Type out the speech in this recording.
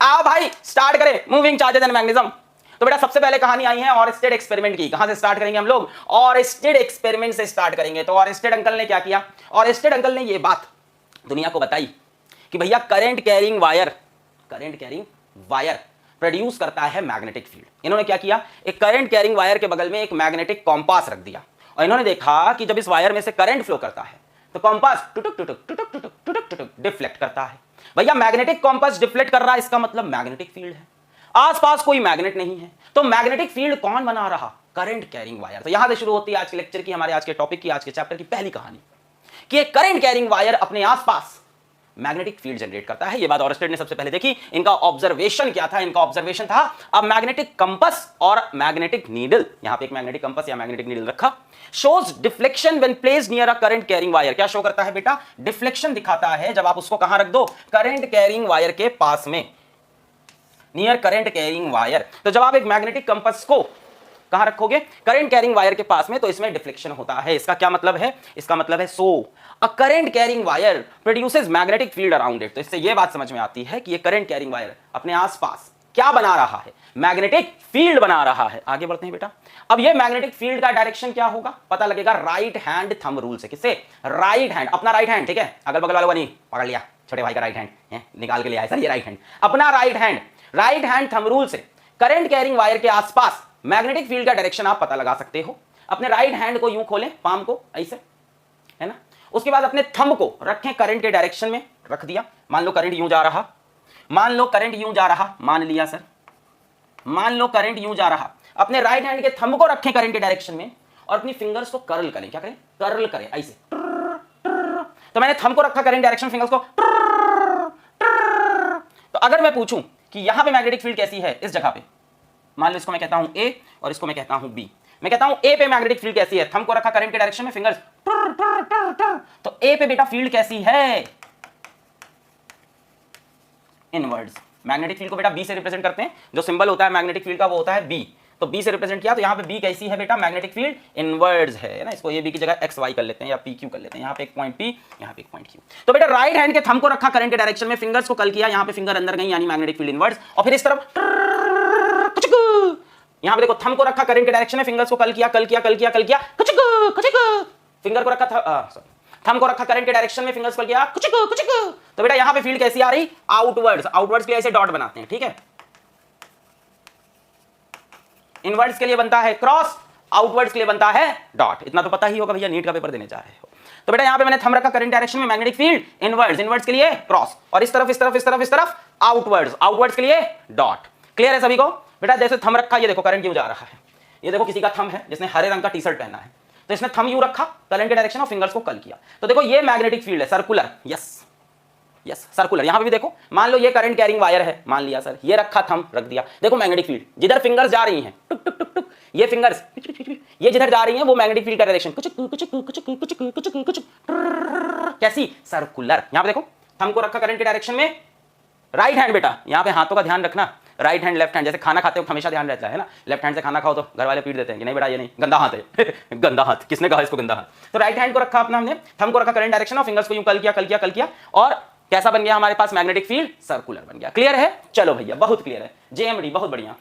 आओ भाई स्टार्ट करें मूविंग चार्जेस एंड मैग्नेटिज्म। तो बेटा सबसे पहले कहानी आई है ऑरेस्टेड एक्सपेरिमेंट की। कहां से स्टार्ट करेंगे हम लोग? ऑरेस्टेड एक्सपेरिमेंट से स्टार्ट करेंगे। तो ऑरेस्टेड अंकल ने क्या किया? ऑरेस्टेड अंकल ने ये बात दुनिया को बताई कि भैया करंट कैरिंग वायर प्रोड्यूस करता है मैग्नेटिक फील्ड। इन्होंने क्या किया? एक करंट कैरिंग वायर के बगल में एक मैग्नेटिक कॉम्पास रख दिया और इन्होंने देखा कि जब इस वायर में से करंट फ्लो करता है तो कॉम्पास टुटुक टुटुक टुटुक टुटुक टुटुक टुटुक डिफ्लेक्ट करता है। भैया मैग्नेटिक कॉम्पास डिफ्लेक्ट कर रहा है, इसका मतलब मैग्नेटिक फील्ड है। आसपास कोई मैग्नेट नहीं है, तो मैग्नेटिक फील्ड कौन बना रहा? Current carrying wire. तो यहां से शुरू होती है आज के लेक्चर की, हमारे आज के टॉपिक की, आज के चैप्टर की पहली कहानी कि एक करंट कैरिंग वायर अपने आसपास मैग्नेटिक फील्ड जनरेट करता है। ये बात ऑरेस्टेड ने सबसे पहले देखी। इनका ऑब्जर्वेशन क्या था? इनका ऑब्जर्वेशन था अब मैग्नेटिक कंपास और मैग्नेटिक नीडल, यहां पे एक मैग्नेटिक कंपास या मैग्नेटिक नीडल रखा, shows deflection when placed near a current carrying wire. क्या शो करता है बेटा? डिफ्लेक्शन दिखाता है जब आप उसको कहां रख दो? करंट कैरिंग वायर के पास में, नियर करंट कैरिंग वायर। तो जब आप एक मैग्नेटिक कंपास को कहां रखोगे? करंट कैरिंग वायर के पास में, तो इसमें डिफ्लेक्शन होता है। इसका क्या मतलब है? इसका मतलब है so a current carrying wire produces magnetic field around it. तो इससे यह बात समझ में आती है कि ये करंट कैरिंग वायर अपने आसपास क्या बना रहा है? मैग्नेटिक फील्ड बना रहा है। आगे बढ़ते हैं बेटा। अब ये मैग्नेटिक फील्ड का डायरेक्शन क्या होगा? पता लगेगा राइट हैंड थंब रूल से। किससे? राइट हैंड, अपना राइट हैंड, ठीक है, अगल बगल वालों को नहीं पकड़ लिया, छोटे भाई का राइट हैंड निकाल के लिया है सर, ये राइट हैंड, अपना राइट हैंड थंब रूल से करंट कैरिंग वायर के आसपास मैग्नेटिक फील्ड का डायरेक्शन आप पता लगा सकते हो। अपने राइट हैंड को यूं खोलें, पाम को ऐसे, है ना, उसके बाद अपने थंब को रखें करंट के डायरेक्शन में, रख दिया। मान लो करंट यूं जा रहा, मान लो करंट यूं जा रहा, मान लिया सर, मान लो करंट यूं जा रहा, अपने राइट हैंड के थंब को रखें करंट के डायरेक्शन में और अपनी फिंगर्स को कर्ल करें। क्या करें? कर्ल करें ऐसे। तो मैंने थंब को रखा करंट डायरेक्शन, फिंगर्स को। तो अगर मैं पूछूं कि यहां पे मैग्नेटिक फील्ड कैसी है इस जगह पे, मान लो इसको मैं कहता हूं ए और इसको मैं कहता हूं बी, मैं कहता हूं ए पे मैग्नेटिक फील्ड कैसी है? थंब को रखा करंट के डायरेक्शन में, फिंगर्स, तो ए पे बेटा फील्ड कैसी है? इनवर्ड्स। मैग्नेटिक फील्ड को बेटा बी से रिप्रेजेंट करते हैं, जो सिंबल होता है मैग्नेटिक फील्ड का वो होता है बी। तो बी से रिप्रेजेंट किया, तो यहां पे बी कैसी है बेटा? मैग्नेटिक फील्ड इनवर्ड्स है ना। इसको ये बी की जगह एक्स वाई कर लेते हैं या पी क्यू कर लेते हैं। यहां पे एक पॉइंट पी, यहां पे एक पॉइंट क्यू। तो बेटा राइट हैंड के थंब को रखा करंट के डायरेक्शन में, फिंगर्स को कल किया, यहां पे फिंगर अंदर गई यानी मैग्नेटिक फील्ड इनवर्ड्स, और फिर इस तरफ यहां पे देखो थंब को रखा करंट के डायरेक्शन में, फिंगर्स को कल किया, फिंगर को रखा था, थंब को रखा करंट के डायरेक्शन में, फिंगर्स को किया, तो बेटा यहां पे फील्ड कैसी आ रही? आउटवर्ड्स। आउटवर्ड्स के लिए ऐसे डॉट बनाते हैं, ठीक है। इनवर्ड्स के लिए बनता है क्रॉस, आउटवर्ड्स के लिए बनता है डॉट। इतना तो पता ही होगा भैया, नीट का पेपर देने जा रहे हो। तो बेटा यहां पे मैंने थंब रखा करंट डायरेक्शन में, मैग्नेटिक फील्ड इनवर्ड्स, इनवर्ड्स के लिए क्रॉस, और इस तरफ इस तरफ इस तरफ इस तरफ आउटवर्ड्स, आउटवर्ड्स के लिए डॉट। क्लियर है सभी को? बेटा जैसे थंब रखा, ये देखो करंट यूं जा रहा है, ये देखो किसी का थंब है जिसने हरे रंग का टी शर्ट पहना है, तो इसने थंब यूं रखा करंट के डायरेक्शन और फिंगर्स को कल किया, तो देखो ये मैग्नेटिक फील्ड है, सर्कुलर, यस यस सर्कुलर। यहां पे भी देखो, मान लो ये करंट कैरिंग वायर है, मान लिया सर, ये रखा थंब रख दिया, देखो मैग्नेटिक फील्ड जिधर फिंगर्स जा रही हैं, टुक टुक टुक टुक, ये फिंगर्स ये जिधर जा रही हैं वो मैग्नेटिक फील्ड का डायरेक्शन कैसी? सर्कुलर। यहां पे देखो थंब को रखा करंट के डायरेक्शन में, राइट हैंड बेटा, यहां पे हाथों का ध्यान रखना, राइट हैंड लेफ्ट हैंड, जैसे खाना खाते हो हमेशा ध्यान रहता है ना, लेफ्ट हैंड से खाना खाओ तो घर वाले पीट देते हैं कि नहीं बेटा ये नहीं, गंदा हाथ है गंदा हाथ, किसने कहा इसको गंदा हाथ? तो राइट हैंड को रखा अपना हमने, थंब को रखा करंट डायरेक्शन और फिंगर्स को यूं कल किया और कैसा बन गया हमारे पास? मैग्नेटिक फील्ड सर्कुलर बन गया। क्लियर है? चलो भैया बहुत क्लियर है, जेएमडी बहुत बढ़िया।